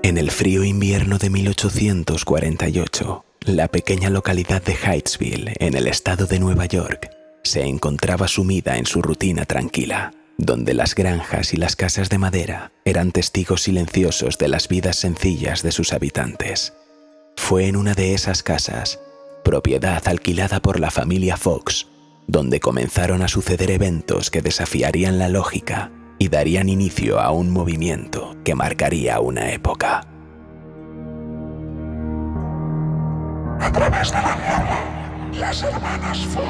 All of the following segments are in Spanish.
En el frío invierno de 1848, la pequeña localidad de Hydesville, en el estado de Nueva York, se encontraba sumida en su rutina tranquila, donde las granjas y las casas de madera eran testigos silenciosos de las vidas sencillas de sus habitantes. Fue en una de esas casas, propiedad alquilada por la familia Fox, donde comenzaron a suceder eventos que desafiarían la lógica y darían inicio a un movimiento que marcaría una época. A través de la niebla, las hermanas Fox.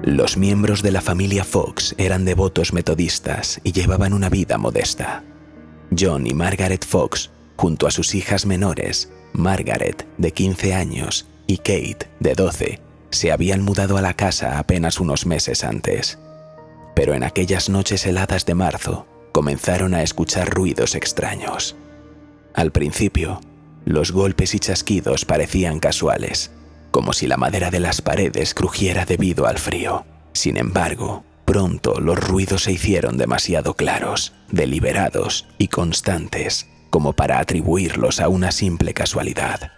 Los miembros de la familia Fox eran devotos metodistas y llevaban una vida modesta. John y Margaret Fox, junto a sus hijas menores, Margaret, de 15 años, y Kate, de 12, se habían mudado a la casa apenas unos meses antes. Pero en aquellas noches heladas de marzo, comenzaron a escuchar ruidos extraños. Al principio, los golpes y chasquidos parecían casuales, como si la madera de las paredes crujiera debido al frío. Sin embargo, pronto los ruidos se hicieron demasiado claros, deliberados y constantes, como para atribuirlos a una simple casualidad.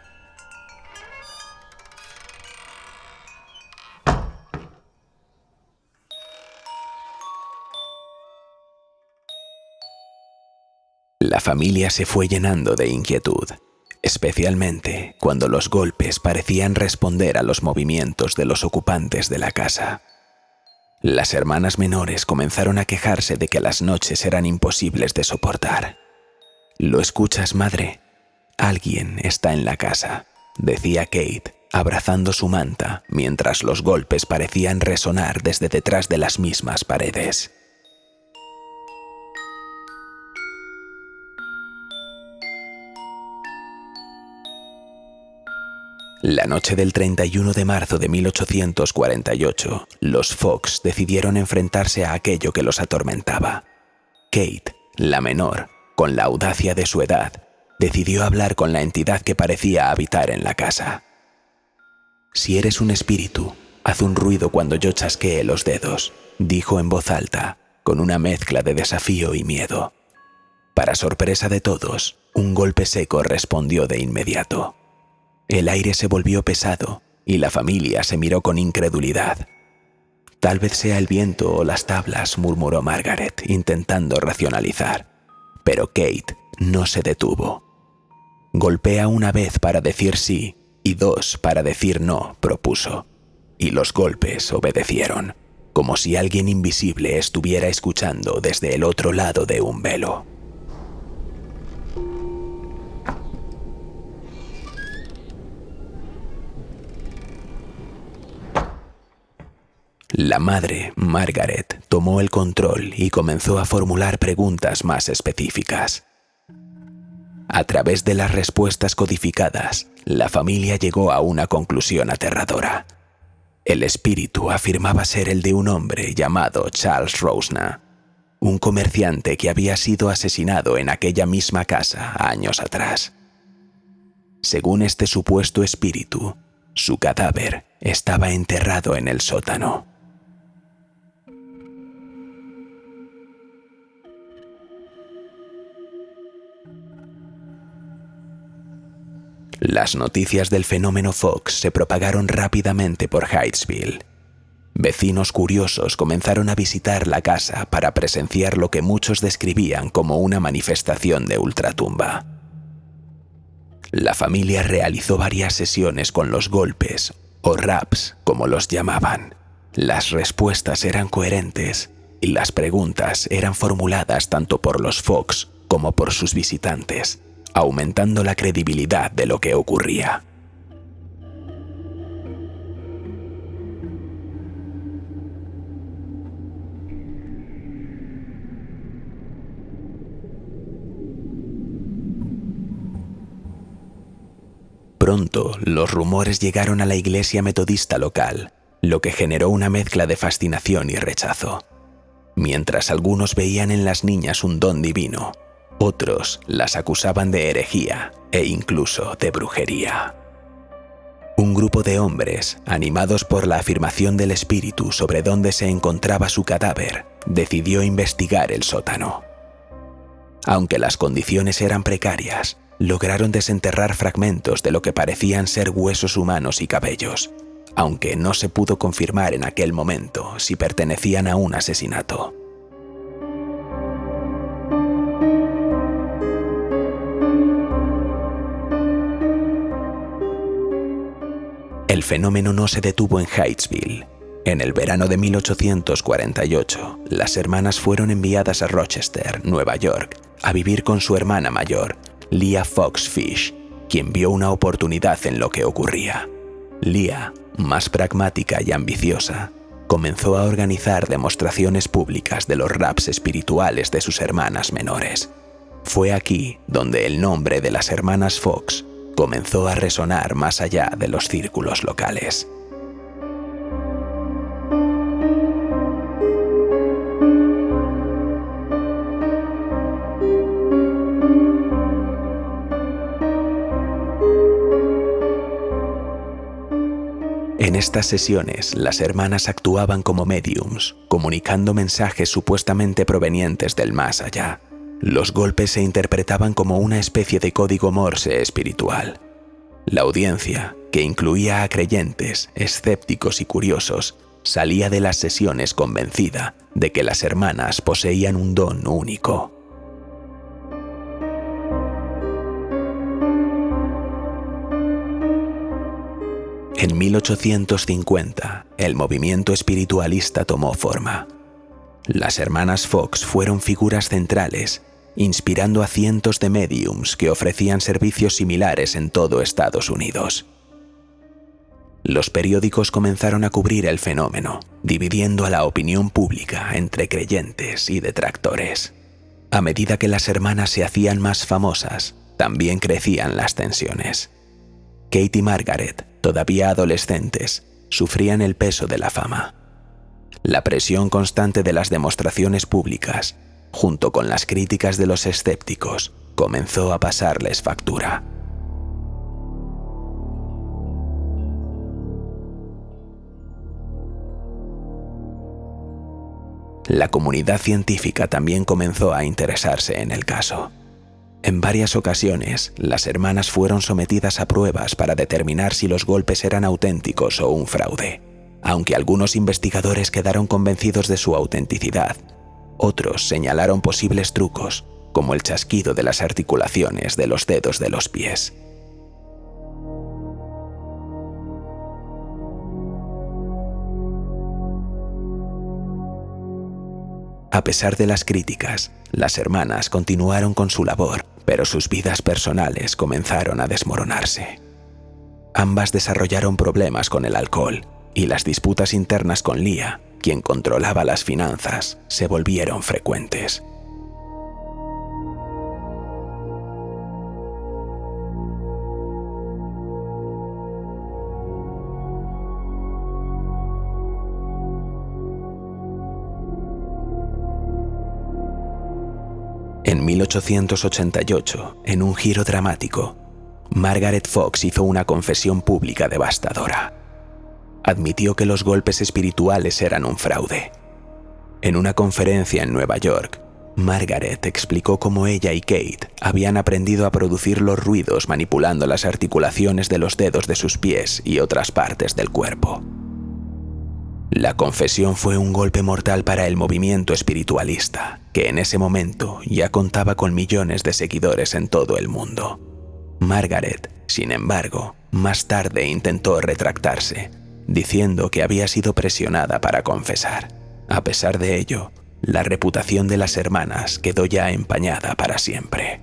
La familia se fue llenando de inquietud, especialmente cuando los golpes parecían responder a los movimientos de los ocupantes de la casa. Las hermanas menores comenzaron a quejarse de que las noches eran imposibles de soportar. «¿Lo escuchas, madre? Alguien está en la casa», decía Kate, abrazando su manta mientras los golpes parecían resonar desde detrás de las mismas paredes. La noche del 31 de marzo de 1848, los Fox decidieron enfrentarse a aquello que los atormentaba. Kate, la menor, con la audacia de su edad, decidió hablar con la entidad que parecía habitar en la casa. «Si eres un espíritu, haz un ruido cuando yo chasquee los dedos», dijo en voz alta, con una mezcla de desafío y miedo. Para sorpresa de todos, un golpe seco respondió de inmediato. El aire se volvió pesado y la familia se miró con incredulidad. «Tal vez sea el viento o las tablas», murmuró Margaret, intentando racionalizar. Pero Kate no se detuvo. «Golpea una vez para decir sí y dos para decir no», propuso. Y los golpes obedecieron, como si alguien invisible estuviera escuchando desde el otro lado de un velo. La madre, Margaret, tomó el control y comenzó a formular preguntas más específicas. A través de las respuestas codificadas, la familia llegó a una conclusión aterradora. El espíritu afirmaba ser el de un hombre llamado Charles Rosna, un comerciante que había sido asesinado en aquella misma casa años atrás. Según este supuesto espíritu, su cadáver estaba enterrado en el sótano. Las noticias del fenómeno Fox se propagaron rápidamente por Hydesville. Vecinos curiosos comenzaron a visitar la casa para presenciar lo que muchos describían como una manifestación de ultratumba. La familia realizó varias sesiones con los golpes, o raps, como los llamaban. Las respuestas eran coherentes y las preguntas eran formuladas tanto por los Fox como por sus visitantes, aumentando la credibilidad de lo que ocurría. Pronto, los rumores llegaron a la iglesia metodista local, lo que generó una mezcla de fascinación y rechazo. Mientras algunos veían en las niñas un don divino, Otros las acusaban de herejía e incluso de brujería. Un grupo de hombres, animados por la afirmación del espíritu sobre dónde se encontraba su cadáver, decidió investigar el sótano. Aunque las condiciones eran precarias, lograron desenterrar fragmentos de lo que parecían ser huesos humanos y cabellos, aunque no se pudo confirmar en aquel momento si pertenecían a un asesinato. El fenómeno no se detuvo en Hydesville. En el verano de 1848, las hermanas fueron enviadas a Rochester, Nueva York, a vivir con su hermana mayor, Leah Fox Fish, quien vio una oportunidad en lo que ocurría. Leah, más pragmática y ambiciosa, comenzó a organizar demostraciones públicas de los raps espirituales de sus hermanas menores. Fue aquí donde el nombre de las hermanas Fox comenzó a resonar más allá de los círculos locales. En estas sesiones, las hermanas actuaban como médiums, comunicando mensajes supuestamente provenientes del más allá. Los golpes se interpretaban como una especie de código Morse espiritual. La audiencia, que incluía a creyentes, escépticos y curiosos, salía de las sesiones convencida de que las hermanas poseían un don único. En 1850, el movimiento espiritualista tomó forma. Las hermanas Fox fueron figuras centrales, inspirando a cientos de médiums que ofrecían servicios similares en todo Estados Unidos. Los periódicos comenzaron a cubrir el fenómeno, dividiendo a la opinión pública entre creyentes y detractores. A medida que las hermanas se hacían más famosas, también crecían las tensiones. Kate y Margaret, todavía adolescentes, sufrían el peso de la fama. La presión constante de las demostraciones públicas, junto con las críticas de los escépticos, comenzó a pasarles factura. La comunidad científica también comenzó a interesarse en el caso. En varias ocasiones, las hermanas fueron sometidas a pruebas para determinar si los golpes eran auténticos o un fraude. Aunque algunos investigadores quedaron convencidos de su autenticidad, otros señalaron posibles trucos, como el chasquido de las articulaciones de los dedos de los pies. A pesar de las críticas, las hermanas continuaron con su labor, pero sus vidas personales comenzaron a desmoronarse. Ambas desarrollaron problemas con el alcohol, y las disputas internas con Leah, quien controlaba las finanzas, se volvieron frecuentes. En 1888, en un giro dramático, Margaret Fox hizo una confesión pública devastadora. Admitió que los golpes espirituales eran un fraude. En una conferencia en Nueva York, Margaret explicó cómo ella y Kate habían aprendido a producir los ruidos manipulando las articulaciones de los dedos de sus pies y otras partes del cuerpo. La confesión fue un golpe mortal para el movimiento espiritualista, que en ese momento ya contaba con millones de seguidores en todo el mundo. Margaret, sin embargo, más tarde intentó retractarse, diciendo que había sido presionada para confesar. A pesar de ello, la reputación de las hermanas quedó ya empañada para siempre.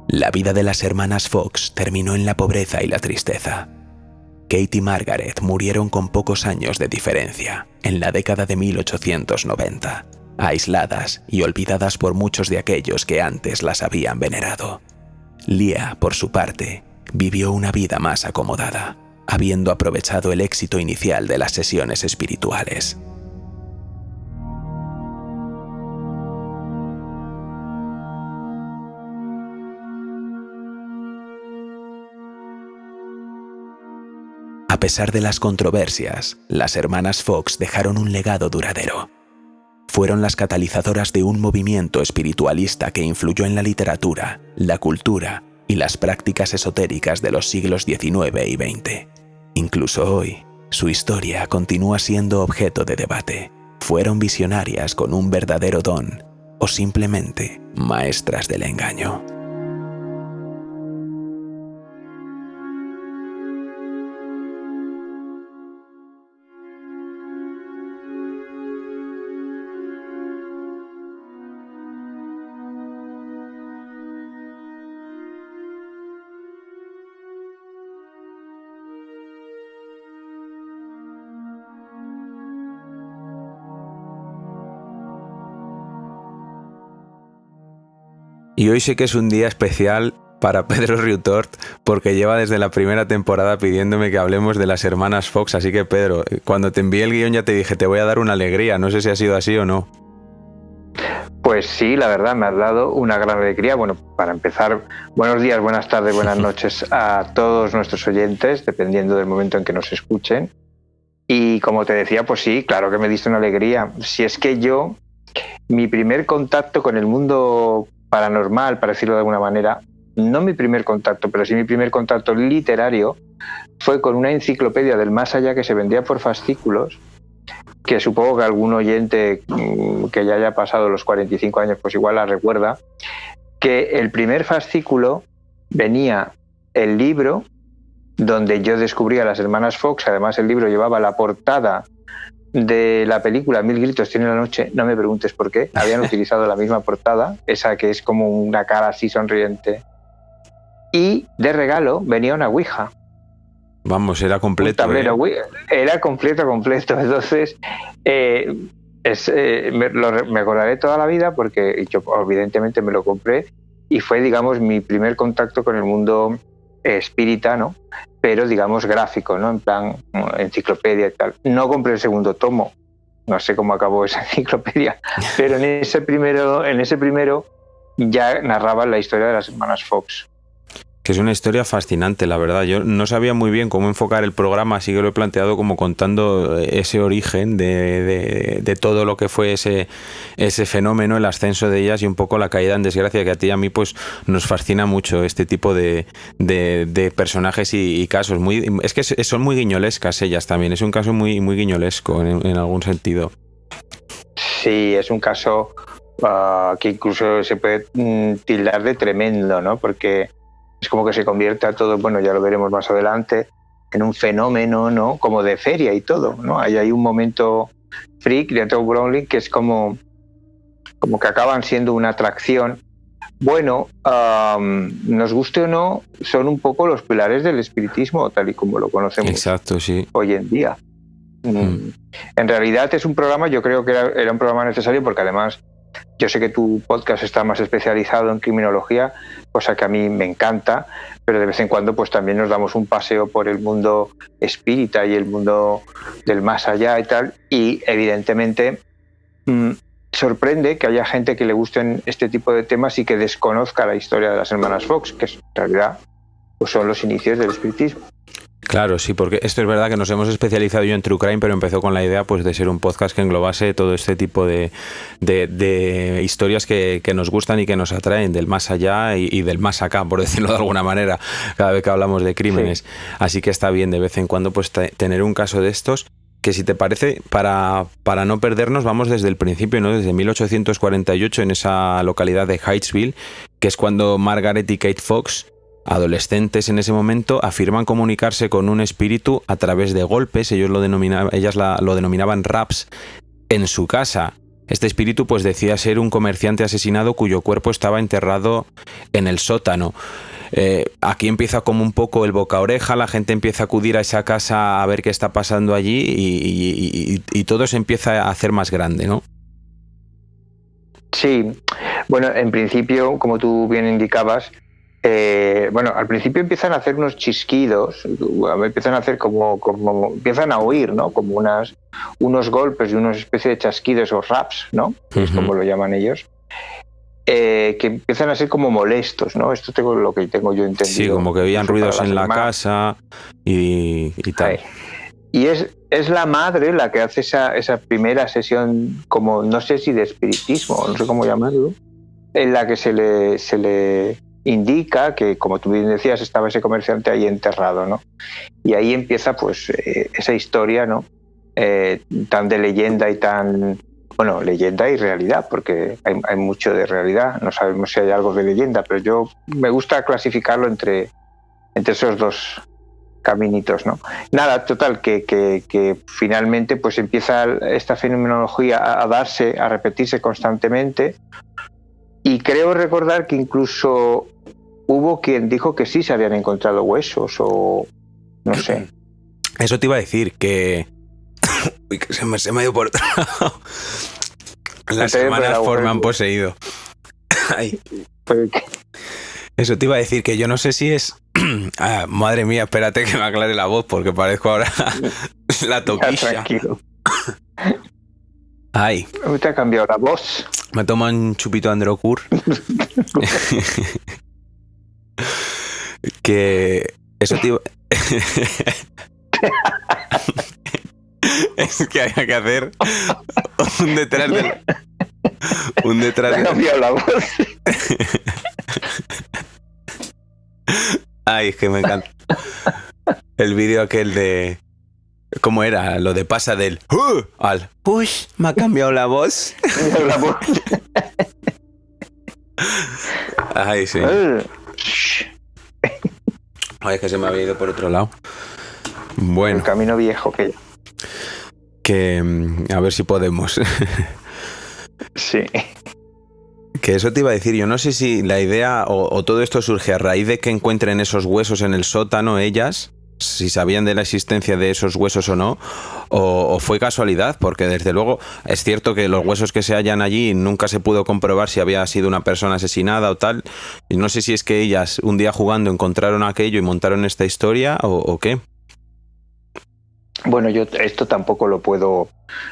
La vida de las hermanas Fox terminó en la pobreza y la tristeza. Kate y Margaret murieron con pocos años de diferencia, en la década de 1890, aisladas y olvidadas por muchos de aquellos que antes las habían venerado. Leah, por su parte, vivió una vida más acomodada, habiendo aprovechado el éxito inicial de las sesiones espirituales. A pesar de las controversias, las hermanas Fox dejaron un legado duradero. Fueron las catalizadoras de un movimiento espiritualista que influyó en la literatura, la cultura y las prácticas esotéricas de los siglos XIX y XX. Incluso hoy, su historia continúa siendo objeto de debate. ¿Fueron visionarias con un verdadero don o simplemente maestras del engaño? Y hoy sé que es un día especial para Pedro Riutort porque lleva desde la primera temporada pidiéndome que hablemos de las hermanas Fox. Así que, Pedro, cuando te envié el guión ya te dije, te voy a dar una alegría. No sé si ha sido así o no. Pues sí, la verdad, me has dado una gran alegría. Bueno, para empezar, buenos días, buenas tardes, buenas noches a todos nuestros oyentes, dependiendo del momento en que nos escuchen. Y como te decía, pues sí, claro que me diste una alegría. Si es que mi primer contacto con el mundo paranormal, para decirlo de alguna manera, no mi primer contacto, pero sí mi primer contacto literario, fue con una enciclopedia del más allá que se vendía por fascículos, que supongo que algún oyente que ya haya pasado los 45 años, pues igual la recuerda, que el primer fascículo venía el libro donde yo descubrí a las hermanas Fox. Además, el libro llevaba la portada de la película Mil gritos tiene la noche. No me preguntes por qué. Habían utilizado la misma portada, esa que es como una cara así sonriente. Y de regalo venía una ouija. Vamos, era completo. Un tablero ouija. Era completo. Entonces, me acordaré toda la vida porque yo evidentemente me lo compré y fue, digamos, mi primer contacto con el mundo espírita, ¿no? Pero digamos gráfico, ¿no? En plan enciclopedia y tal. No compré el segundo tomo, no sé cómo acabó esa enciclopedia, pero en ese primero ya narraban la historia de las hermanas Fox. Que es una historia fascinante, la verdad. Yo no sabía muy bien cómo enfocar el programa, así que lo he planteado como contando ese origen de todo lo que fue ese fenómeno, el ascenso de ellas y un poco la caída en desgracia, que a ti y a mí pues nos fascina mucho este tipo de personajes y casos. Es que son muy guiñolescas ellas también, es un caso muy, muy guiñolesco en algún sentido. Sí, es un caso que incluso se puede tildar de tremendo, ¿no? Porque es como que se convierte a todo, bueno, ya lo veremos más adelante, en un fenómeno, ¿no? Como de feria y todo, ¿no? Hay un momento freak de Tom Browning que es como que acaban siendo una atracción. Bueno, nos guste o no, son un poco los pilares del espiritismo, tal y como lo conocemos. Exacto, sí. Hoy en día. En realidad es un programa, yo creo que era un programa necesario porque además yo sé que tu podcast está más especializado en criminología, cosa que a mí me encanta, pero de vez en cuando pues también nos damos un paseo por el mundo espírita y el mundo del más allá y tal, y evidentemente sorprende que haya gente que le gusten este tipo de temas y que desconozca la historia de las hermanas Fox, que en realidad pues son los inicios del espiritismo. Claro, sí, porque esto es verdad que nos hemos especializado yo en True Crime, pero empezó con la idea pues de ser un podcast que englobase todo este tipo de historias que nos gustan y que nos atraen del más allá y del más acá, por decirlo de alguna manera, cada vez que hablamos de crímenes. Sí. Así que está bien de vez en cuando pues tener un caso de estos, que si te parece, para no perdernos, vamos desde el principio, ¿no? Desde 1848 en esa localidad de Hydesville, que es cuando Margaret y Kate Fox, adolescentes en ese momento, afirman comunicarse con un espíritu a través de golpes. Ellas lo denominaban raps en su casa. Este espíritu pues decía ser un comerciante asesinado cuyo cuerpo estaba enterrado en el sótano. Aquí empieza como un poco el boca a oreja, la gente empieza a acudir a esa casa a ver qué está pasando allí y todo se empieza a hacer más grande, ¿no? Sí, bueno, en principio, como tú bien indicabas, bueno, al principio empiezan a hacer unos chisquidos, empiezan a hacer como empiezan a oír, ¿no? Como unos golpes y una especie de chasquidos o raps, ¿no? Es como lo llaman ellos. Que empiezan a ser como molestos, ¿no? Esto tengo lo que tengo yo entendido. Sí, como que veían ruidos en la casa y tal. Y es la madre la que hace esa primera sesión, como no sé si de espiritismo, no sé cómo llamarlo, en la que se le indica que, como tú bien decías, estaba ese comerciante ahí enterrado, ¿no? Y ahí empieza pues esa historia, ¿no? Tan de leyenda y tan... Bueno, leyenda y realidad, porque hay mucho de realidad, no sabemos si hay algo de leyenda, pero yo me gusta clasificarlo entre esos dos caminitos, ¿no? Nada, total, que finalmente pues empieza esta fenomenología a repetirse constantemente, y creo recordar que incluso hubo quien dijo que sí se habían encontrado huesos o no sé. Eso te iba a decir, que... Uy, que se me ha ido por otro lado. Las semanas me han poseído. Ay. Eso te iba a decir, que yo no sé si es... madre mía, espérate que me aclare la voz, porque parezco ahora la toquilla. Tranquilo. Ay. ¿Te ha cambiado la voz? Me toma un chupito de Androcur. Que... Eso te iba... Es que había que hacer un detrás del... Un detrás del... cambiado la voz. Ay, es que me encanta. El vídeo aquel de... ¿Cómo era? Lo de pasa del... al... Uy, me ha cambiado la voz. Ay, sí. Ay, es que se me había ido por otro lado. Bueno. El camino viejo que... A ver si podemos. Sí. Que eso te iba a decir, yo no sé si la idea o todo esto surge a raíz de que encuentren esos huesos en el sótano ellas, si sabían de la existencia de esos huesos o no, o fue casualidad, porque desde luego es cierto que los huesos que se hallan allí nunca se pudo comprobar si había sido una persona asesinada o tal, y no sé si es que ellas un día jugando encontraron aquello y montaron esta historia o qué. Bueno, yo esto tampoco lo puedo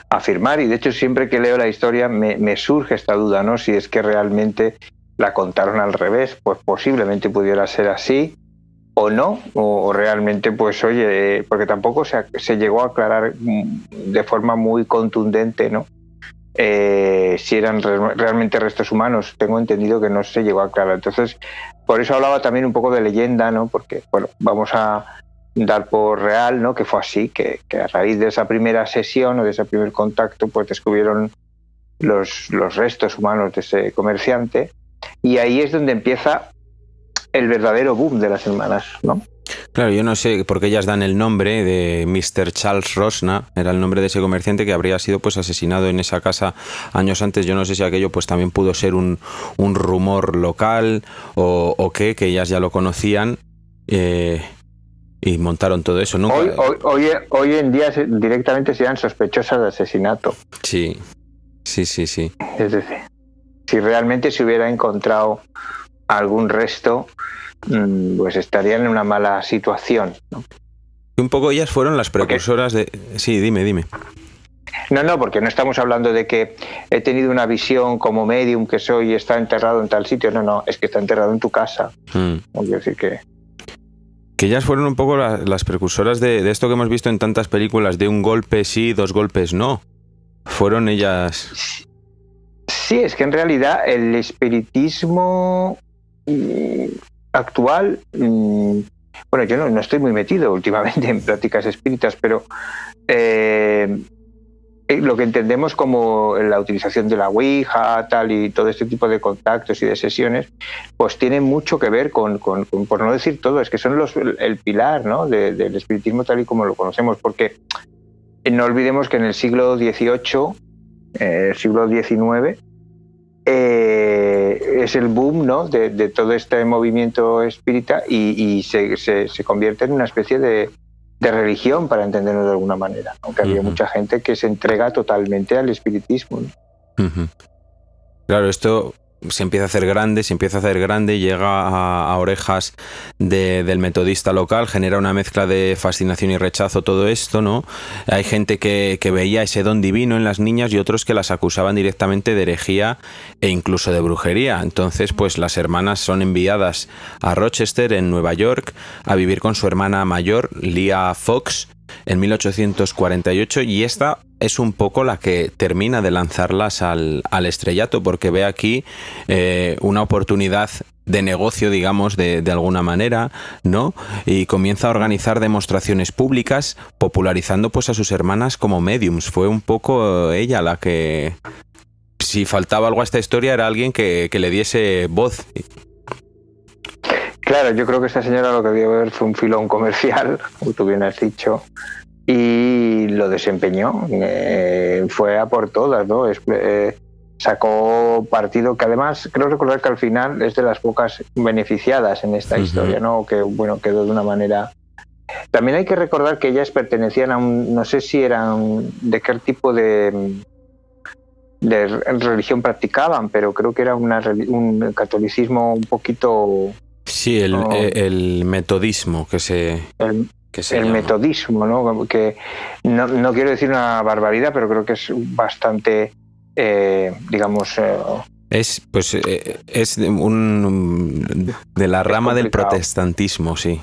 afirmar, y de hecho siempre que leo la historia me surge esta duda, ¿no? Si es que realmente la contaron al revés, pues posiblemente pudiera ser así o no, o realmente pues oye, porque tampoco se llegó a aclarar de forma muy contundente, ¿no? Si eran realmente restos humanos. Tengo entendido que no se llegó a aclarar. Entonces, por eso hablaba también un poco de leyenda, ¿no? Porque, bueno, vamos a dar por real, ¿no? Que fue así, que a raíz de esa primera sesión o de ese primer contacto, pues descubrieron los restos humanos de ese comerciante, y ahí es donde empieza el verdadero boom de las hermanas, ¿no? Claro, yo no sé, porque ellas dan el nombre de Mr. Charles Rosna, era el nombre de ese comerciante que habría sido pues asesinado en esa casa años antes. Yo no sé si aquello pues también pudo ser un rumor local o qué, que ellas ya lo conocían y montaron todo eso. Nunca... Hoy en día directamente serían sospechosas de asesinato. Sí. Es decir, si realmente se hubiera encontrado algún resto, pues estarían en una mala situación, ¿no? Un poco ellas fueron las precursoras de... Sí, dime. No, porque no estamos hablando de que he tenido una visión como medium que soy y está enterrado en tal sitio. No, es que está enterrado en tu casa. Quiero decir que ellas fueron un poco las precursoras de esto que hemos visto en tantas películas, de un golpe sí, dos golpes no. Fueron ellas... Sí, es que en realidad el espiritismo actual... Bueno, yo no estoy muy metido últimamente en prácticas espíritas, pero lo que entendemos como la utilización de la Ouija, tal, y todo este tipo de contactos y de sesiones, pues tiene mucho que ver con por no decir todo, es que son el pilar, ¿no? del espiritismo tal y como lo conocemos, porque no olvidemos que en el siglo XVIII, siglo XIX, es el boom, ¿no? de todo este movimiento espírita, y se convierte en una especie de religión, para entenderlo de alguna manera, aunque había mucha gente que se entrega totalmente al espiritismo, ¿no? Claro, esto se empieza a hacer grande, llega a orejas del metodista local, genera una mezcla de fascinación y rechazo todo esto, ¿no? Hay gente que veía ese don divino en las niñas y otros que las acusaban directamente de herejía e incluso de brujería. Entonces, pues las hermanas son enviadas a Rochester, en Nueva York, a vivir con su hermana mayor, Leah Fox, en 1848, y esta es un poco la que termina de lanzarlas al estrellato, porque ve aquí una oportunidad de negocio, digamos, de alguna manera, ¿no? Y comienza a organizar demostraciones públicas, popularizando pues a sus hermanas como mediums. Fue un poco ella la que, si faltaba algo a esta historia, era alguien que le diese voz. Claro, yo creo que esta señora lo que debió ver fue un filón comercial, como tú bien has dicho, y lo desempeñó. Fue a por todas, ¿no? Sacó partido, que además creo recordar que al final es de las pocas beneficiadas en esta historia, ¿no? Que bueno, quedó de una manera. También hay que recordar que ellas pertenecían a no sé si eran de qué tipo de religión practicaban, pero creo que era un catolicismo un poquito. Sí, el metodismo el metodismo, ¿no? Que no quiero decir una barbaridad, pero creo que es bastante, digamos. Es de la rama del protestantismo, sí.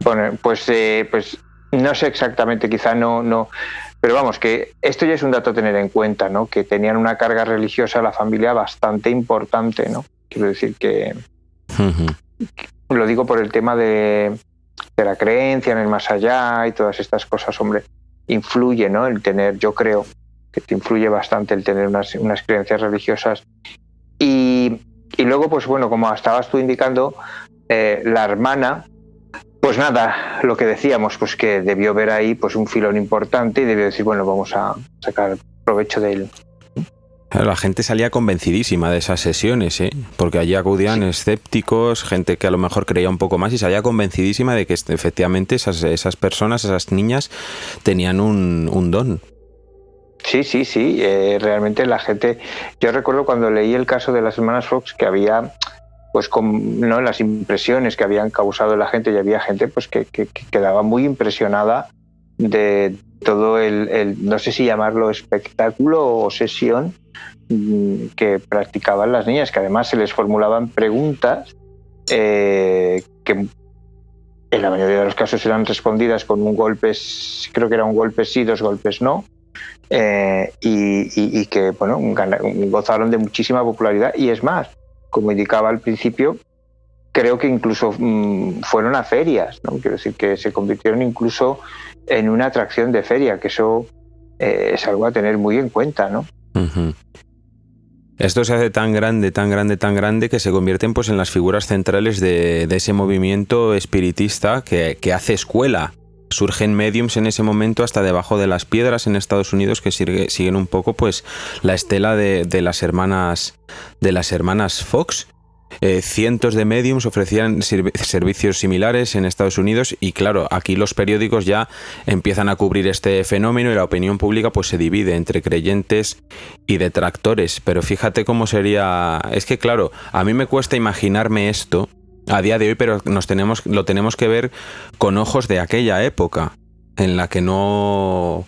Bueno, pues no sé exactamente, quizá no. Pero vamos, que esto ya es un dato a tener en cuenta, ¿no? Que tenían una carga religiosa la familia bastante importante, ¿no? Quiero decir que. Lo digo por el tema de la creencia en el más allá y todas estas cosas, hombre, influye, ¿no? El tener, yo creo que te influye bastante el tener unas creencias religiosas. Y luego, pues bueno, como estabas tú indicando, la hermana, pues nada, lo que decíamos, pues que debió ver ahí pues un filón importante y debió decir, bueno, vamos a sacar provecho de él. La gente salía convencidísima de esas sesiones, porque allí acudían escépticos, gente que a lo mejor creía un poco más y salía convencidísima de que efectivamente esas personas, esas niñas, tenían un don. Sí. Realmente la gente. Yo recuerdo cuando leí el caso de las hermanas Fox que había, pues, ¿no? Las impresiones que habían causado la gente, y había gente pues que quedaba muy impresionada de todo el no sé si llamarlo espectáculo o sesión que practicaban las niñas, que además se les formulaban preguntas que en la mayoría de los casos eran respondidas con un golpe, creo que era un golpe sí, 2 golpes no, y que bueno, gozaron de muchísima popularidad. Y es más, como indicaba al principio, creo que incluso fueron a ferias, ¿no? Quiero decir que se convirtieron incluso en una atracción de feria, que eso es algo a tener muy en cuenta, ¿no? Uh-huh. Esto se hace tan grande que se convierten pues en las figuras centrales de ese movimiento espiritista que hace escuela. Surgen mediums en ese momento hasta debajo de las piedras en Estados Unidos que siguen un poco pues la estela de las hermanas Fox. Cientos de mediums ofrecían servicios similares en Estados Unidos y claro, aquí los periódicos ya empiezan a cubrir este fenómeno y la opinión pública pues se divide entre creyentes y detractores, pero fíjate cómo sería. Es que claro, a mí me cuesta imaginarme esto a día de hoy, pero lo tenemos que ver con ojos de aquella época en la que no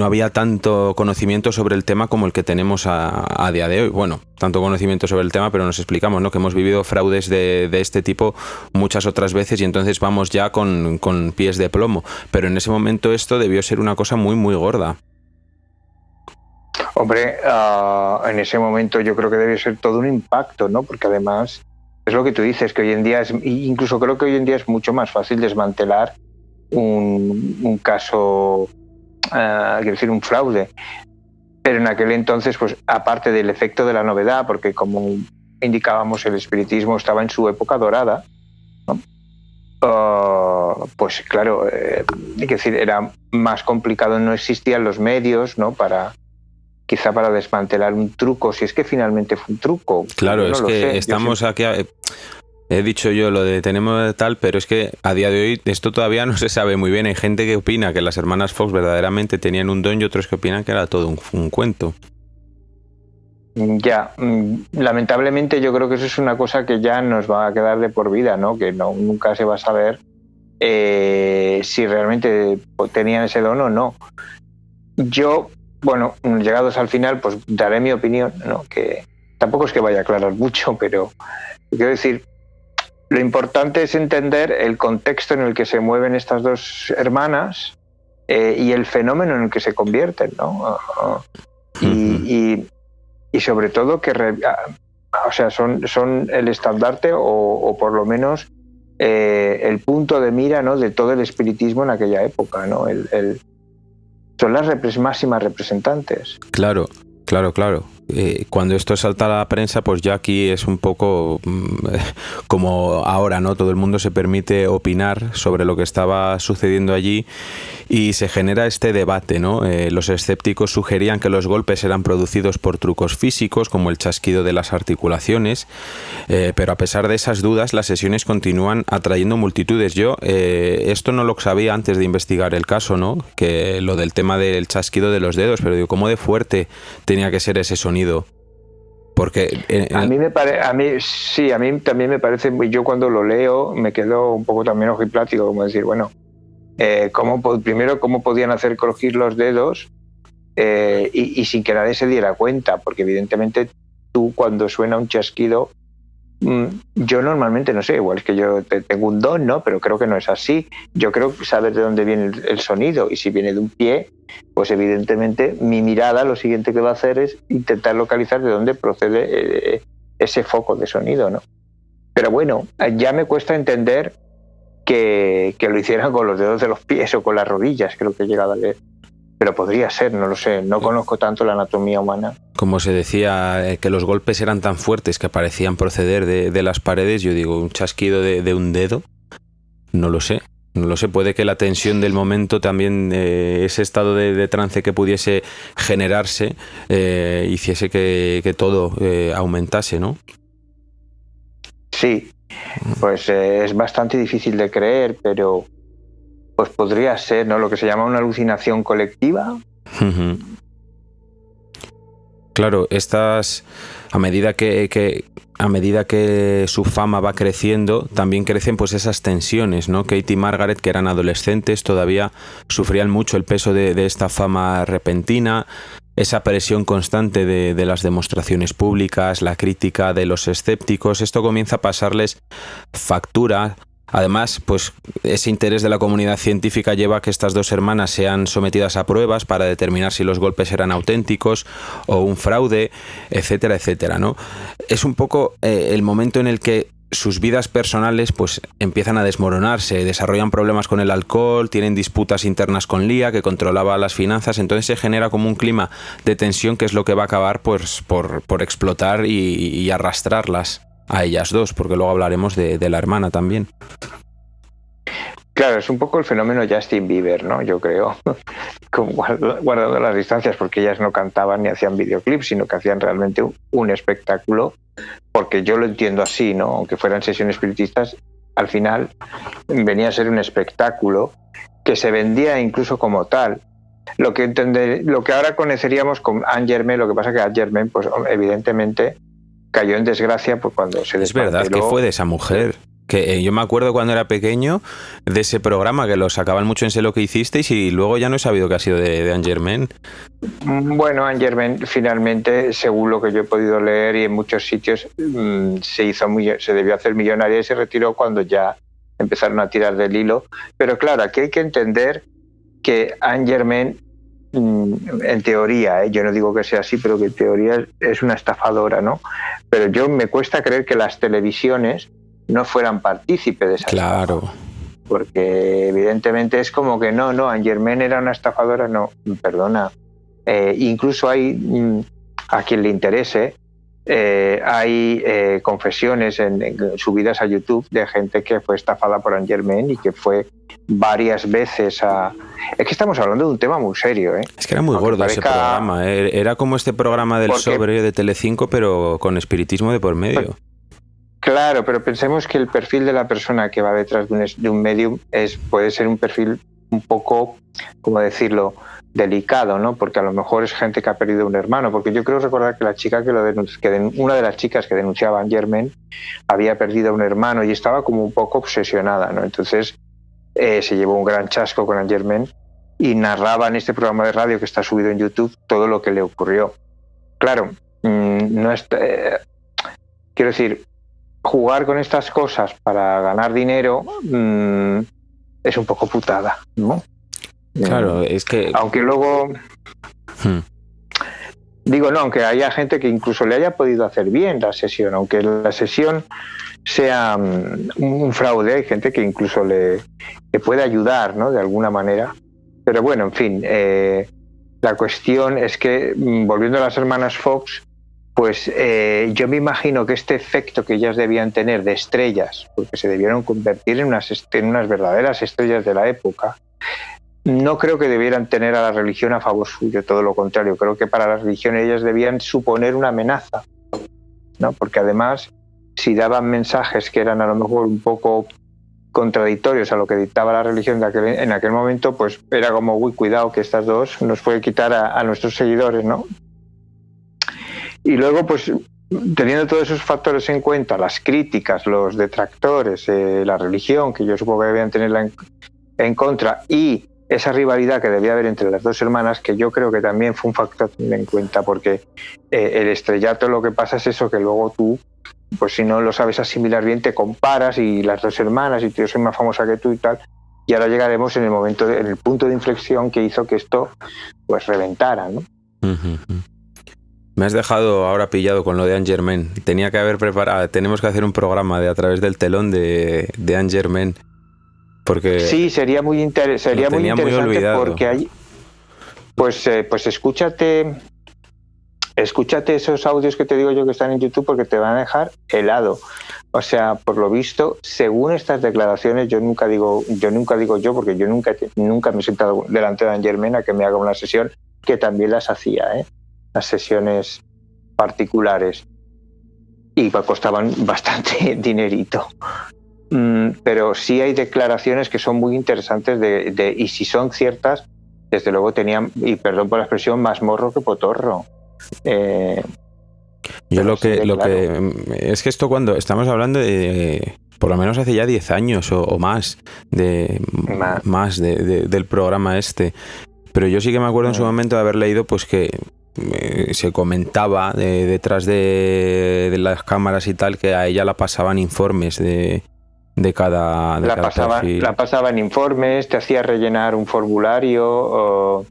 había tanto conocimiento sobre el tema como el que tenemos a día de hoy. Bueno, tanto conocimiento sobre el tema, pero nos explicamos, ¿no? Que hemos vivido fraudes de este tipo muchas otras veces y entonces vamos ya con pies de plomo. Pero en ese momento esto debió ser una cosa muy, muy gorda. Hombre, en ese momento yo creo que debió ser todo un impacto, ¿no? Porque además es lo que tú dices, que hoy en día incluso creo que hoy en día es mucho más fácil desmantelar un caso, quiero decir, un fraude. Pero en aquel entonces, pues aparte del efecto de la novedad, porque como indicábamos, el espiritismo estaba en su época dorada, ¿no? Pues claro, hay que decir, era más complicado, no existían los medios, ¿no? Quizá para desmantelar un truco, si es que finalmente fue un truco. Claro, es que estamos aquí. He dicho yo lo de tenemos tal, pero es que a día de hoy esto todavía no se sabe muy bien. Hay gente que opina que las hermanas Fox verdaderamente tenían un don y otros que opinan que era todo un cuento. Ya, lamentablemente yo creo que eso es una cosa que ya nos va a quedar de por vida, ¿no? Que nunca se va a saber si realmente tenían ese don o no. Yo, bueno, llegados al final, pues daré mi opinión, ¿no? Que tampoco es que vaya a aclarar mucho, pero quiero decir, lo importante es entender el contexto en el que se mueven estas dos hermanas y el fenómeno en el que se convierten, ¿no? Y sobre todo que o sea, son el estandarte o por lo menos el punto de mira, ¿no? De todo el espiritismo en aquella época, ¿no? Son las máximas representantes. Claro. Cuando esto salta a la prensa, pues ya aquí es un poco como ahora, ¿no? Todo el mundo se permite opinar sobre lo que estaba sucediendo allí y se genera este debate, ¿no? Los escépticos sugerían que los golpes eran producidos por trucos físicos, como el chasquido de las articulaciones, pero a pesar de esas dudas, las sesiones continúan atrayendo multitudes. Yo esto no lo sabía antes de investigar el caso, ¿no? Que lo del tema del chasquido de los dedos, pero digo, ¿cómo de fuerte tenía que ser ese sonido? Porque a mí también me parece, yo cuando lo leo me quedo un poco también ojiplático, como decir, bueno, primero cómo podían hacer crujir los dedos y sin que nadie se diera cuenta, porque evidentemente tú cuando suena un chasquido, yo normalmente no sé, igual es que yo tengo un don, ¿no? Pero creo que no es así. Yo creo saber de dónde viene el sonido, y si viene de un pie, pues evidentemente mi mirada lo siguiente que va a hacer es intentar localizar de dónde procede ese foco de sonido, ¿no? Pero bueno, ya me cuesta entender que lo hicieran con los dedos de los pies o con las rodillas, creo que he llegado a leer. Pero podría ser, no lo sé, no conozco tanto la anatomía humana. Como se decía, que los golpes eran tan fuertes que parecían proceder de las paredes, yo digo, un chasquido de un dedo, no lo sé. No lo sé, puede que la tensión del momento también, ese estado de trance que pudiese generarse, hiciese que todo aumentase, ¿no? Sí, pues es bastante difícil de creer, pero pues podría ser, ¿no? Lo que se llama una alucinación colectiva. Claro, estas, a medida que su fama va creciendo, también crecen pues esas tensiones, ¿no? Kate y Margaret, que eran adolescentes, todavía sufrían mucho el peso de esta fama repentina, esa presión constante de las demostraciones públicas, la crítica de los escépticos. Esto comienza a pasarles factura. Además, pues ese interés de la comunidad científica lleva a que estas dos hermanas sean sometidas a pruebas para determinar si los golpes eran auténticos o un fraude, etcétera, etcétera, ¿no? Es un poco el momento en el que sus vidas personales pues empiezan a desmoronarse, desarrollan problemas con el alcohol, tienen disputas internas con Leah, que controlaba las finanzas, entonces se genera como un clima de tensión que es lo que va a acabar pues por explotar y arrastrarlas a ellas dos, porque luego hablaremos de la hermana también. Claro, es un poco el fenómeno Justin Bieber, ¿no? Yo creo, guardando las distancias, porque ellas no cantaban ni hacían videoclips, sino que hacían realmente un espectáculo, porque yo lo entiendo así, ¿no? Aunque fueran sesiones espiritistas, al final venía a ser un espectáculo que se vendía incluso como tal. Lo que ahora conoceríamos como Anne Germain, lo que pasa que Anne Germain, pues evidentemente cayó en desgracia pues cuando se desmanteló. Es verdad, que fue de esa mujer. Que yo me acuerdo cuando era pequeño de ese programa, que lo sacaban mucho en Sé lo que hicisteis, y luego ya no he sabido que ha sido de Anne Germain. Bueno, Anne Germain finalmente, según lo que yo he podido leer y en muchos sitios, se debió hacer millonaria y se retiró cuando ya empezaron a tirar del hilo. Pero claro, aquí hay que entender que Anne Germain, en teoría, yo no digo que sea así, pero que en teoría es una estafadora, ¿no? Pero yo me cuesta creer que las televisiones no fueran partícipes de esa estafa. Porque evidentemente es como que no, Anne Germain era una estafadora, no, perdona. Incluso hay, a quien le interese, hay confesiones subidas a YouTube de gente que fue estafada por Anne Germain y que fue varias veces Es que estamos hablando de un tema muy serio, ¿eh? Es que era muy gordo ese programa, ¿eh? Era como este programa del Sobre de Telecinco, pero con espiritismo de por medio. Claro, pero pensemos que el perfil de la persona que va detrás de un medium puede ser un perfil un poco, ¿cómo decirlo?, delicado, ¿no? Porque a lo mejor es gente que ha perdido un hermano, porque yo creo recordar que la chica una de las chicas que denunciaba a Angermen había perdido un hermano y estaba como un poco obsesionada, ¿no? Entonces se llevó un gran chasco con Angermen y narraba en este programa de radio que está subido en YouTube todo lo que le ocurrió. Claro, no es, quiero decir, jugar con estas cosas para ganar dinero es un poco putada, ¿no? Claro, es que... Aunque luego... Digo, no, aunque haya gente que incluso le haya podido hacer bien la sesión, aunque la sesión sea un fraude, hay gente que incluso le puede ayudar, ¿no? De alguna manera. Pero bueno, en fin, la cuestión es que, volviendo a las hermanas Fox, pues yo me imagino que este efecto que ellas debían tener de estrellas, porque se debieron convertir en unas verdaderas estrellas de la época, no creo que debieran tener a la religión a favor suyo, todo lo contrario. Creo que para la religión ellas debían suponer una amenaza, ¿no? Porque además, si daban mensajes que eran a lo mejor un poco contradictorios a lo que dictaba la religión en aquel momento, pues era como, uy, cuidado, que estas dos nos puede quitar a nuestros seguidores, ¿no? Y luego, pues, teniendo todos esos factores en cuenta, las críticas, los detractores, la religión, que yo supongo que debían tenerla en contra, y esa rivalidad que debía haber entre las dos hermanas, que yo creo que también fue un factor a tener en cuenta, porque el estrellato, lo que pasa es eso, que luego tú, pues si no lo sabes asimilar bien, te comparas y las dos hermanas, y yo soy más famosa que tú y tal, y ahora llegaremos en el punto de inflexión que hizo que esto pues reventara, ¿no? Me has dejado ahora pillado con lo de Angermen. Tenía que haber preparado, tenemos que hacer un programa de A través del telón de Angermen. Porque sí, sería muy interesante porque hay, pues escúchate esos audios que te digo yo que están en YouTube, porque te van a dejar helado. O sea, por lo visto, según estas declaraciones, yo nunca digo porque yo nunca me he sentado delante de Angermen a que me haga una sesión, que también las hacía, las sesiones particulares, y costaban bastante dinerito. Pero sí hay declaraciones que son muy interesantes y si son ciertas, desde luego tenían, y perdón por la expresión, más morro que potorro. Yo lo que es que esto, cuando estamos hablando de por lo menos hace ya 10 años o más del programa este, pero yo sí que me acuerdo en su momento de haber leído pues que se comentaba detrás de las cámaras y tal, que a ella la pasaban informes de cada perfil. La pasaban informes, te hacía rellenar un formulario,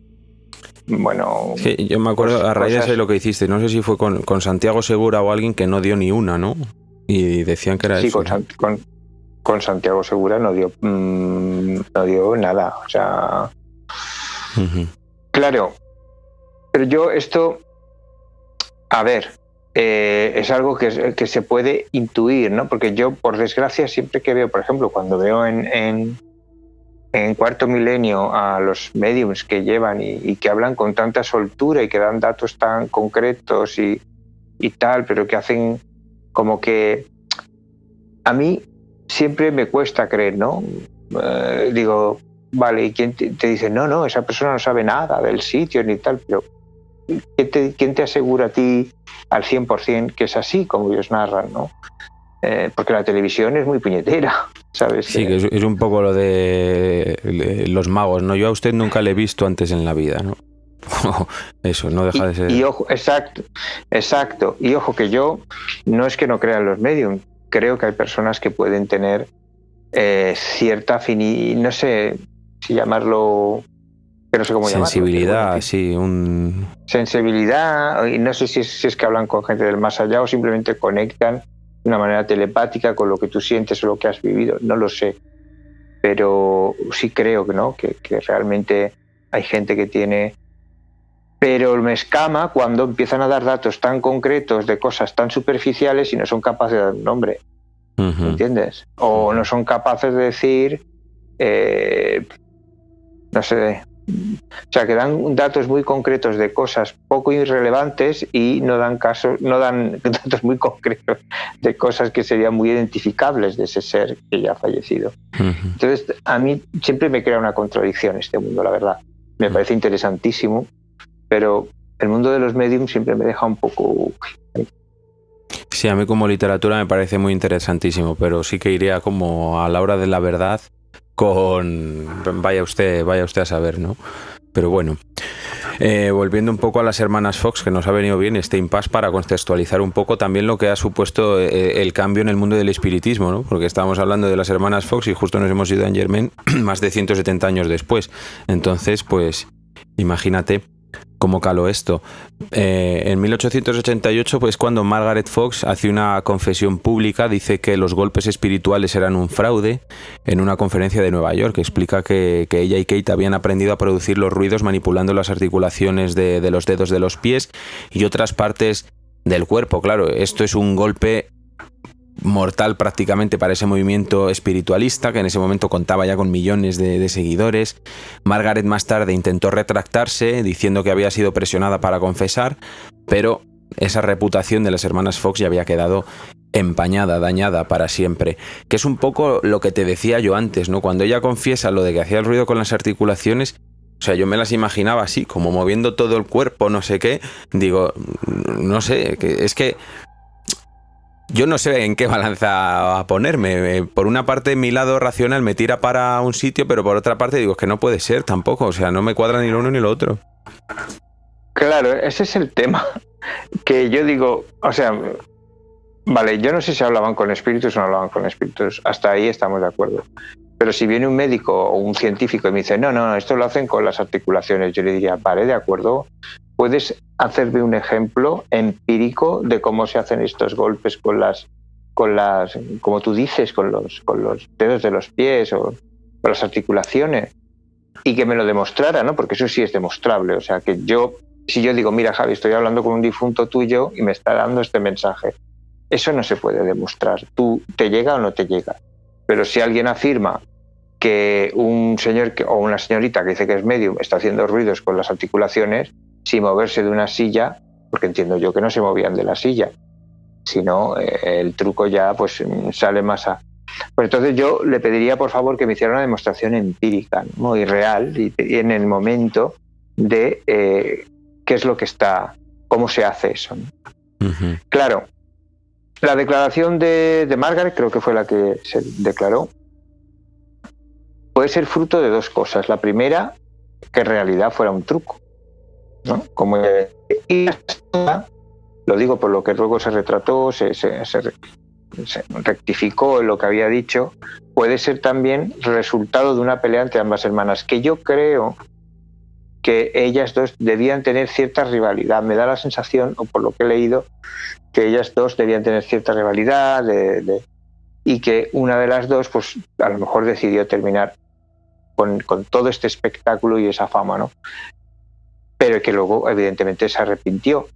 bueno... Sí, yo me acuerdo, pues, a raíz de eso lo que hiciste, no sé si fue con Santiago Segura o alguien que no dio ni una, ¿no? Y decían que era sí, eso. Con Santiago Segura no dio nada, o sea... Claro, pero yo esto... A ver... es algo que se puede intuir, ¿no? Porque yo, por desgracia, siempre que veo, por ejemplo, cuando veo en Cuarto Milenio a los mediums que llevan y que hablan con tanta soltura y que dan datos tan concretos y tal, pero que hacen como que... A mí siempre me cuesta creer, ¿no? Digo, vale, ¿y quién te dice? No, esa persona no sabe nada del sitio ni tal, pero ¿quién te asegura a ti al 100% que es así como ellos narran, ¿no? Porque la televisión es muy puñetera, ¿sabes? Sí, que es un poco lo de los magos, ¿no? Yo a usted nunca le he visto antes en la vida, ¿no? Eso, no deja de ser... Y ojo, exacto. Y ojo, que yo no es que no crea en los mediums, creo que hay personas que pueden tener cierta afinidad, no sé si llamarlo... que no sé cómo sensibilidad, sí, sensibilidad, y no sé si es que hablan con gente del más allá o simplemente conectan de una manera telepática con lo que tú sientes o lo que has vivido, no lo sé, pero sí creo que no, que realmente hay gente que tiene, pero me escama cuando empiezan a dar datos tan concretos de cosas tan superficiales y no son capaces de dar un nombre, ¿entiendes? O no son capaces de decir, no sé... O sea, que dan datos muy concretos de cosas poco irrelevantes y no dan datos muy concretos de cosas que serían muy identificables de ese ser que ya ha fallecido. Entonces, a mí siempre me crea una contradicción este mundo, la verdad. me parece interesantísimo, pero el mundo de los mediums siempre me deja un poco... Sí, a mí como literatura me parece muy interesantísimo, pero sí que iría como a la hora de la verdad con... Vaya usted a saber, ¿no? Pero bueno, volviendo un poco a las hermanas Fox, que nos ha venido bien este impasse para contextualizar un poco también lo que ha supuesto el cambio en el mundo del espiritismo, ¿no? Porque estábamos hablando de las hermanas Fox y justo nos hemos ido a Saint Germain más de 170 años después. Entonces, pues, imagínate cómo caló esto. En 1888, pues cuando Margaret Fox hace una confesión pública, dice que los golpes espirituales eran un fraude en una conferencia de Nueva York, que explica que ella y Kate habían aprendido a producir los ruidos manipulando las articulaciones de los dedos de los pies y otras partes del cuerpo. Claro, esto es un golpe mortal prácticamente para ese movimiento espiritualista que en ese momento contaba ya con millones de seguidores. Margaret más tarde intentó retractarse diciendo que había sido presionada para confesar, pero esa reputación de las hermanas Fox ya había quedado empañada, dañada para siempre, que es un poco lo que te decía yo antes, ¿no? Cuando ella confiesa lo de que hacía el ruido con las articulaciones, o sea, yo me las imaginaba así, como moviendo todo el cuerpo, no sé qué, digo, no sé, es que yo no sé en qué balanza a ponerme. Por una parte, mi lado racional me tira para un sitio, pero por otra parte digo que no puede ser tampoco. O sea, no me cuadra ni lo uno ni lo otro. Claro, ese es el tema. Que yo digo, o sea, vale, yo no sé si hablaban con espíritus o no hablaban con espíritus. Hasta ahí estamos de acuerdo. Pero si viene un médico o un científico y me dice, no, esto lo hacen con las articulaciones, yo le diría, vale, de acuerdo. ¿Puedes hacerme un ejemplo empírico de cómo se hacen estos golpes con las, como tú dices, con los dedos de los pies o con las articulaciones? Y que me lo demostrara, ¿no? Porque eso sí es demostrable. O sea, que si yo digo, mira, Javi, estoy hablando con un difunto tuyo y me está dando este mensaje, eso no se puede demostrar. ¿Tú te llega o no te llega? Pero si alguien afirma que un señor o una señorita que dice que es medium está haciendo ruidos con las articulaciones, sin moverse de una silla, porque entiendo yo que no se movían de la silla, sino el truco ya pues sale más a... Pues entonces yo le pediría por favor que me hiciera una demostración empírica, ¿no? Y real, y en el momento de qué es lo que está, cómo se hace eso, ¿no? Uh-huh. Claro, la declaración de Margaret, creo que fue la que se declaró, puede ser fruto de dos cosas. La primera, que en realidad fuera un truco, ¿no? Como y lo digo por lo que luego se retrató, se rectificó en lo que había dicho, puede ser también resultado de una pelea entre ambas hermanas, que yo creo que ellas dos debían tener cierta rivalidad. Me da la sensación, o por lo que he leído, que ellas dos debían tener cierta rivalidad y que una de las dos pues a lo mejor decidió terminar con todo este espectáculo y esa fama, ¿no? Pero que luego evidentemente se arrepintió.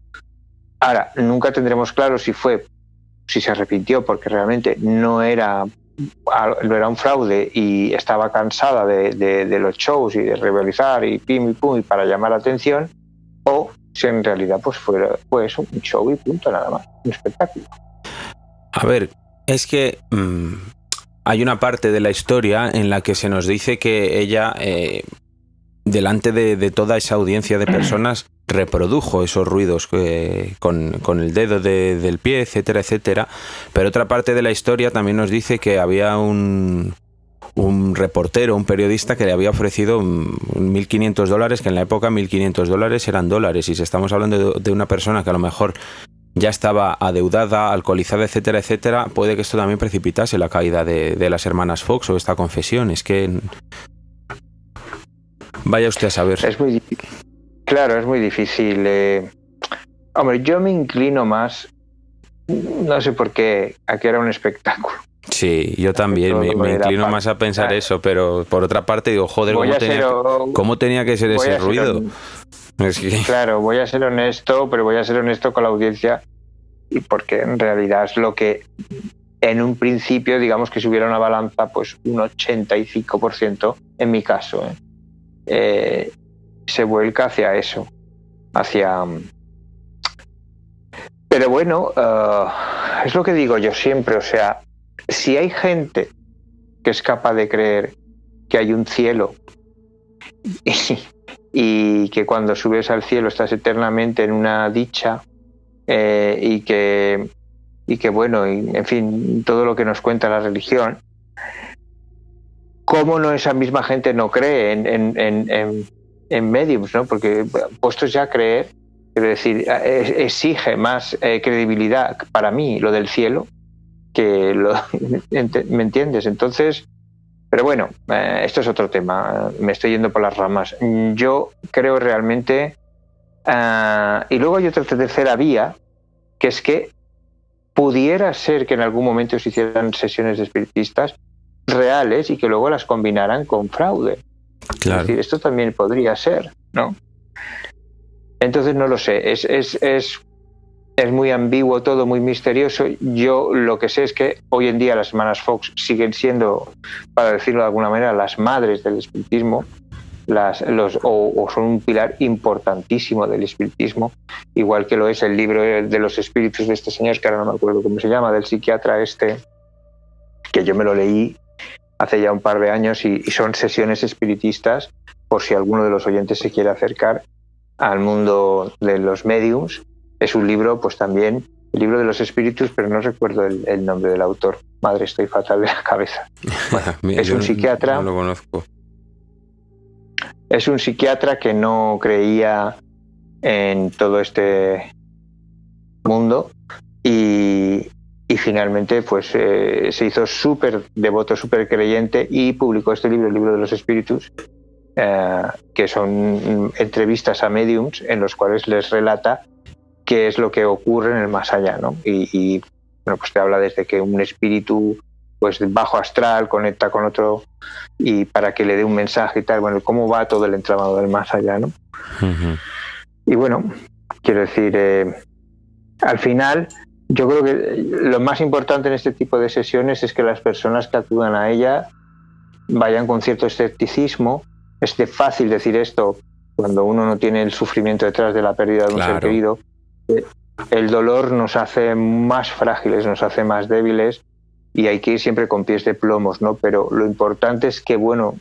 Ahora, nunca tendremos claro si se arrepintió porque realmente no era un fraude y estaba cansada de los shows y de rivalizar y pim y pum y para llamar la atención, o si en realidad pues fue eso, un show y punto, nada más, un espectáculo. A ver, es que hay una parte de la historia en la que se nos dice que ella delante de toda esa audiencia de personas reprodujo esos ruidos con el dedo del pie, etcétera, etcétera. Pero otra parte de la historia también nos dice que había un reportero, un periodista que le había ofrecido $1.500, que en la época $1.500 eran dólares. Y si estamos hablando de una persona que a lo mejor ya estaba adeudada, alcoholizada, etcétera, etcétera, puede que esto también precipitase la caída de las hermanas Fox o esta confesión. Es que... Vaya usted a saber. Es muy difícil. Claro, es muy difícil. Hombre, yo me inclino más, no sé por qué, a que era un espectáculo. Sí, yo también me inclino más a pensar eso, pero por otra parte digo, joder, ¿cómo tenía que ser ese ruido? Claro, voy a ser honesto, pero voy a ser honesto con la audiencia, y porque en realidad es lo que en un principio, digamos que si hubiera una balanza, pues un 85% en mi caso, se vuelca hacia eso, pero bueno, es lo que digo yo siempre, o sea, si hay gente que es capaz de creer que hay un cielo y que cuando subes al cielo estás eternamente en una dicha, y que bueno, y, en fin, todo lo que nos cuenta la religión. ¿Cómo no esa misma gente no cree en mediums, ¿no? Porque puestos ya a creer, quiero decir, exige más credibilidad para mí lo del cielo que ¿me entiendes? Entonces, pero bueno, esto es otro tema, me estoy yendo por las ramas. Yo creo realmente, y luego hay otra tercera vía, que es que pudiera ser que en algún momento se hicieran sesiones de espiritistas reales y que luego las combinaran con fraude. Claro. Es decir, esto también podría ser, ¿no? Entonces no lo sé, es muy ambiguo todo, muy misterioso. Yo lo que sé es que hoy en día las hermanas Fox siguen siendo, para decirlo de alguna manera, las madres del espiritismo, o son un pilar importantísimo del espiritismo, igual que lo es el libro de los espíritus de este señor, que ahora no me acuerdo cómo se llama, del psiquiatra que yo me lo leí hace ya un par de años, y son sesiones espiritistas, por si alguno de los oyentes se quiere acercar al mundo de los mediums. Es un libro, pues también, el libro de los espíritus, pero no recuerdo el nombre del autor. Madre, estoy fatal de la cabeza. Bueno, es un psiquiatra. No lo conozco. Es un psiquiatra que no creía en todo este mundo y finalmente pues se hizo súper devoto, súper creyente, y publicó este libro, el libro de los espíritus, que son entrevistas a mediums en los cuales les relata qué es lo que ocurre en el más allá, ¿no? Y bueno, pues te habla desde que un espíritu pues bajo astral conecta con otro y para que le dé un mensaje y tal, bueno, cómo va todo el entramado del más allá, ¿no? Uh-huh. Y bueno, quiero decir, al final yo creo que lo más importante en este tipo de sesiones es que las personas que acudan a ella vayan con cierto escepticismo. Es fácil decir esto cuando uno no tiene el sufrimiento detrás de la pérdida de un ser querido. El dolor nos hace más frágiles, nos hace más débiles, y hay que ir siempre con pies de plomos, ¿no? Pero lo importante es que, bueno,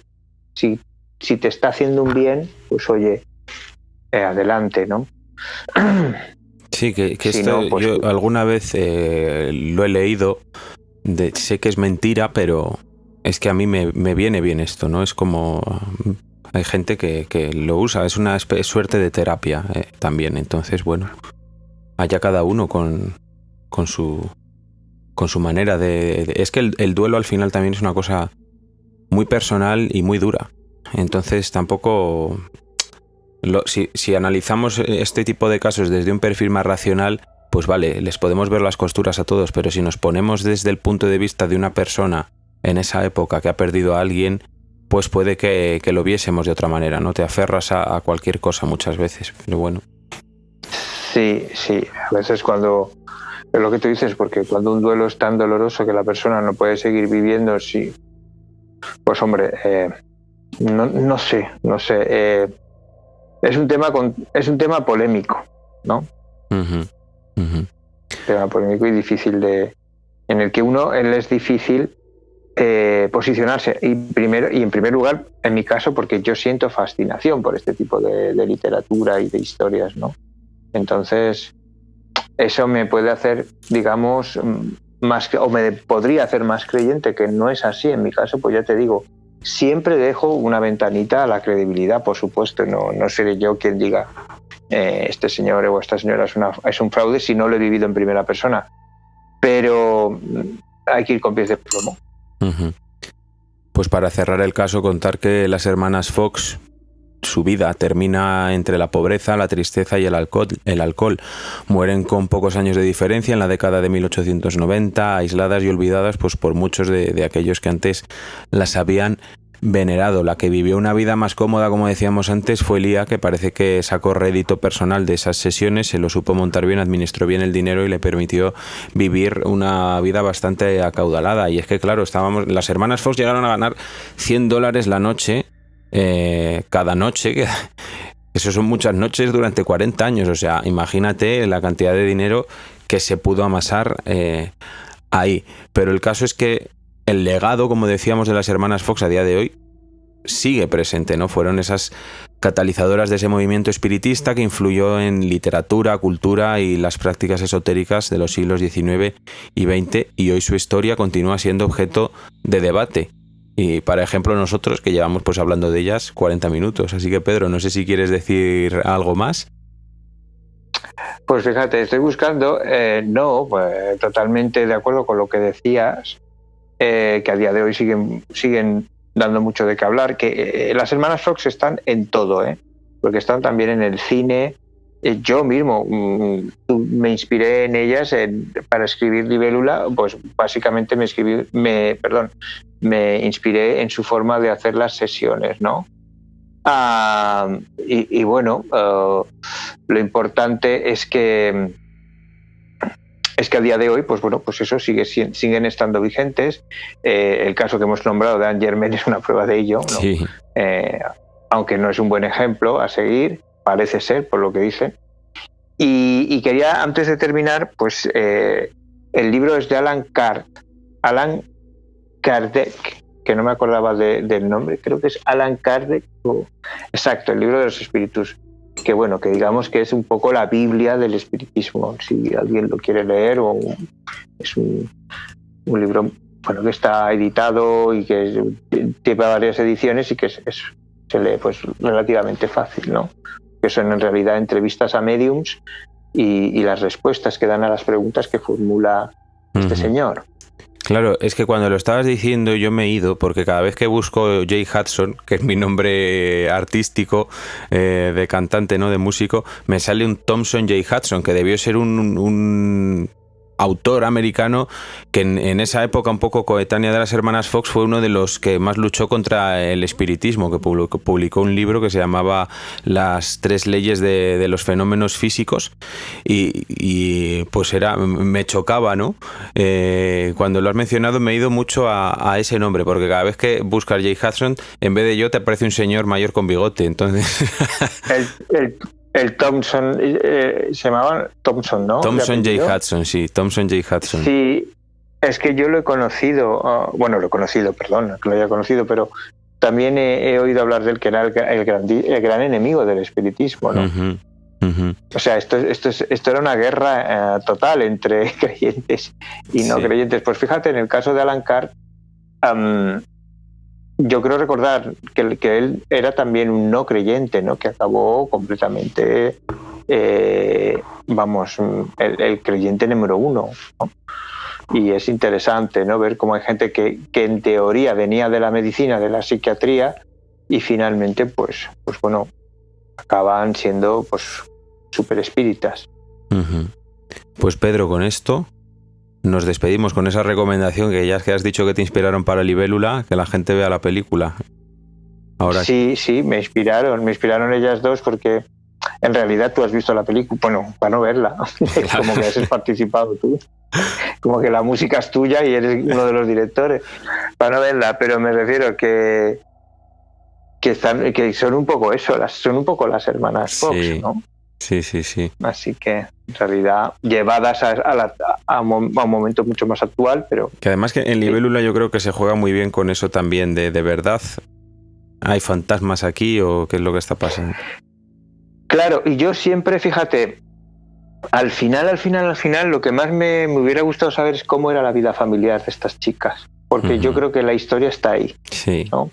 si te está haciendo un bien, pues oye, adelante, ¿no? Sí, que si esto no, pues, yo alguna vez lo he leído, sé que es mentira, pero es que a mí me viene bien esto, ¿no? Es como... Hay gente que lo usa, es una suerte de terapia también. Entonces, bueno, allá cada uno con su manera de... Es que el duelo al final también es una cosa muy personal y muy dura. Entonces tampoco... Si analizamos este tipo de casos desde un perfil más racional, pues vale, les podemos ver las costuras a todos, pero si nos ponemos desde el punto de vista de una persona en esa época que ha perdido a alguien, pues puede que lo viésemos de otra manera, ¿no? Te aferras a cualquier cosa muchas veces, pero bueno. Sí, a veces cuando... Es lo que tú dices, porque cuando un duelo es tan doloroso que la persona no puede seguir viviendo, sí, pues hombre, no sé. Es un tema polémico, ¿no? Uh-huh. Uh-huh. Tema polémico y difícil en el que él es difícil posicionarse. Y en primer lugar, en mi caso, porque yo siento fascinación por este tipo de literatura y de historias, ¿no? Entonces, eso me puede hacer, digamos, o me podría hacer más creyente, que no es así en mi caso. Pues ya te digo, siempre dejo una ventanita a la credibilidad, por supuesto. No seré yo quien diga este señor o esta señora es un fraude si no lo he vivido en primera persona. Pero hay que ir con pies de plomo. Uh-huh. Pues para cerrar el caso, contar que las hermanas Fox, su vida termina entre la pobreza, la tristeza y el alcohol. Mueren con pocos años de diferencia en la década de 1890, aisladas y olvidadas pues por muchos de aquellos que antes las habían venerado. La que vivió una vida más cómoda, como decíamos antes, fue Lía, que parece que sacó rédito personal de esas sesiones, se lo supo montar bien, administró bien el dinero y le permitió vivir una vida bastante acaudalada. Y es que, claro, las hermanas Fox llegaron a ganar $100 la noche, cada noche, que eso son muchas noches durante 40 años. O sea, imagínate la cantidad de dinero que se pudo amasar ahí. Pero el caso es que el legado, como decíamos, de las hermanas Fox a día de hoy sigue presente, ¿no? Fueron esas catalizadoras de ese movimiento espiritista que influyó en literatura, cultura y las prácticas esotéricas de los siglos XIX y XX, y hoy su historia continúa siendo objeto de debate. Y para ejemplo nosotros, que llevamos pues hablando de ellas 40 minutos. Así que Pedro, no sé si quieres decir algo más. Pues fíjate, estoy buscando, no, pues, totalmente de acuerdo con lo que decías, que a día de hoy siguen dando mucho de qué hablar, que las hermanas Fox están en todo, porque están también en el cine. Yo mismo me inspiré en ellas para escribir Libélula, pues básicamente me inspiré en su forma de hacer las sesiones, ¿no? Y bueno, lo importante es que a día de hoy, pues bueno, pues eso siguen estando vigentes. El caso que hemos nombrado de Anne Germain es una prueba de ello, ¿no? Sí. Aunque no es un buen ejemplo a seguir, parece ser, por lo que dicen. Y quería, antes de terminar, pues el libro es de Allan Kardec, que no me acordaba del nombre, creo que es Allan Kardec, exacto, el libro de los espíritus, que bueno, que digamos que es un poco la Biblia del espiritismo, si alguien lo quiere leer, es un libro, bueno, que está editado y que tiene varias ediciones y que se lee pues relativamente fácil, ¿no? Que son en realidad entrevistas a mediums y las respuestas que dan a las preguntas que formula este señor. Claro, es que cuando lo estabas diciendo yo me he ido, porque cada vez que busco Jay Hudson, que es mi nombre artístico de cantante, ¿no?, de músico, me sale un Thompson J. Hudson, que debió ser un autor americano que en esa época un poco coetánea de las hermanas Fox fue uno de los que más luchó contra el espiritismo, que publicó un libro que se llamaba Las tres leyes de los fenómenos físicos y pues me chocaba, ¿no? Cuando lo has mencionado me he ido mucho a ese nombre, porque cada vez que buscas Jay Hudson, en vez de yo te aparece un señor mayor con bigote, entonces... El Thompson, se llamaba Thompson, ¿no? Thompson J. Hudson, sí, Thompson J. Hudson. Sí, es que yo lo he conocido, perdón, que lo haya conocido, pero también he oído hablar de él, que era el gran enemigo del espiritismo, ¿no? Uh-huh, uh-huh. O sea, esto era una guerra total entre creyentes y no creyentes. Pues fíjate, en el caso de Allan Kardec, yo creo recordar que él era también un no creyente, ¿no? Que acabó completamente, el creyente número uno, ¿no? Y es interesante, ¿no?, ver cómo hay gente que en teoría venía de la medicina, de la psiquiatría, y finalmente, pues bueno, acaban siendo pues súper espíritas. Uh-huh. Pues Pedro, con esto nos despedimos con esa recomendación que ya has dicho que te inspiraron para Libélula, que la gente vea la película. Ahora sí, me inspiraron ellas dos, porque en realidad tú has visto la película, bueno, para no verla, como que has participado tú, como que la música es tuya y eres uno de los directores, para no verla, pero me refiero que son un poco eso, son un poco las hermanas Fox, sí, ¿no? Sí. Así que, en realidad, llevadas a un momento mucho más actual, pero... Que además que en Libélula yo creo que se juega muy bien con eso también, de verdad, ¿hay fantasmas aquí o qué es lo que está pasando? Claro, y yo siempre, fíjate, al final, lo que más me hubiera gustado saber es cómo era la vida familiar de estas chicas, porque yo creo que la historia está ahí, sí, ¿no?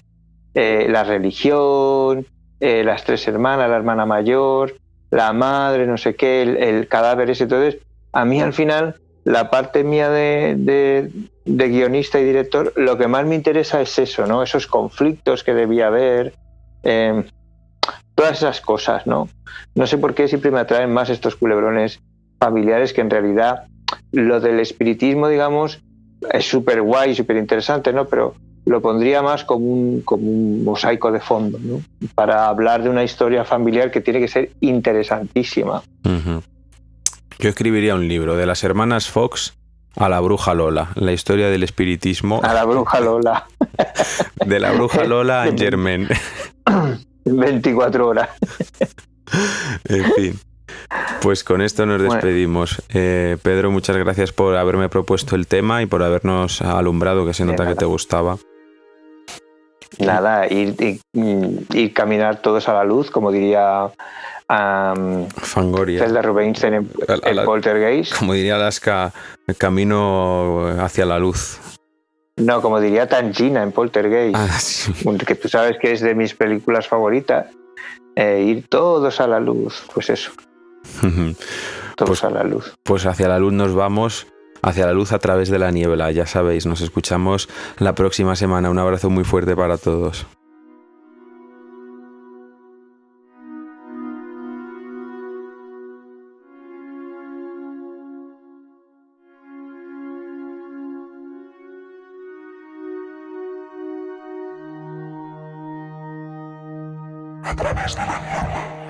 La religión, las tres hermanas, la hermana mayor, la madre, no sé qué, el cadáver ese. Entonces, a mí al final, la parte mía de guionista y director, lo que más me interesa es eso, ¿no? Esos conflictos que debía haber, todas esas cosas, ¿no? No sé por qué siempre me atraen más estos culebrones familiares, que en realidad lo del espiritismo, digamos, es súper guay, súper interesante, ¿no? Pero lo pondría más como un mosaico de fondo, ¿no? Para hablar de una historia familiar que tiene que ser interesantísima. Uh-huh. Yo escribiría un libro de las hermanas Fox a la bruja Lola, la historia del espiritismo. A la bruja Lola. De la bruja Lola a Germain. 24 horas. En fin. Pues con esto nos despedimos. Pedro, muchas gracias por haberme propuesto el tema y por habernos alumbrado, que se nota que te gustaba. Nada, ir caminar todos a la luz, como diría Fangoria. Zelda Rubinstein en Poltergeist. Como diría Alaska, camino hacia la luz. No, como diría Tangina en Poltergeist, Sí. que tú sabes que es de mis películas favoritas. Ir todos a la luz, pues eso. Todos a la luz. Pues hacia la luz nos vamos, hacia la luz a través de la niebla, ya sabéis, nos escuchamos la próxima semana. Un abrazo muy fuerte para todos. A través de la niebla.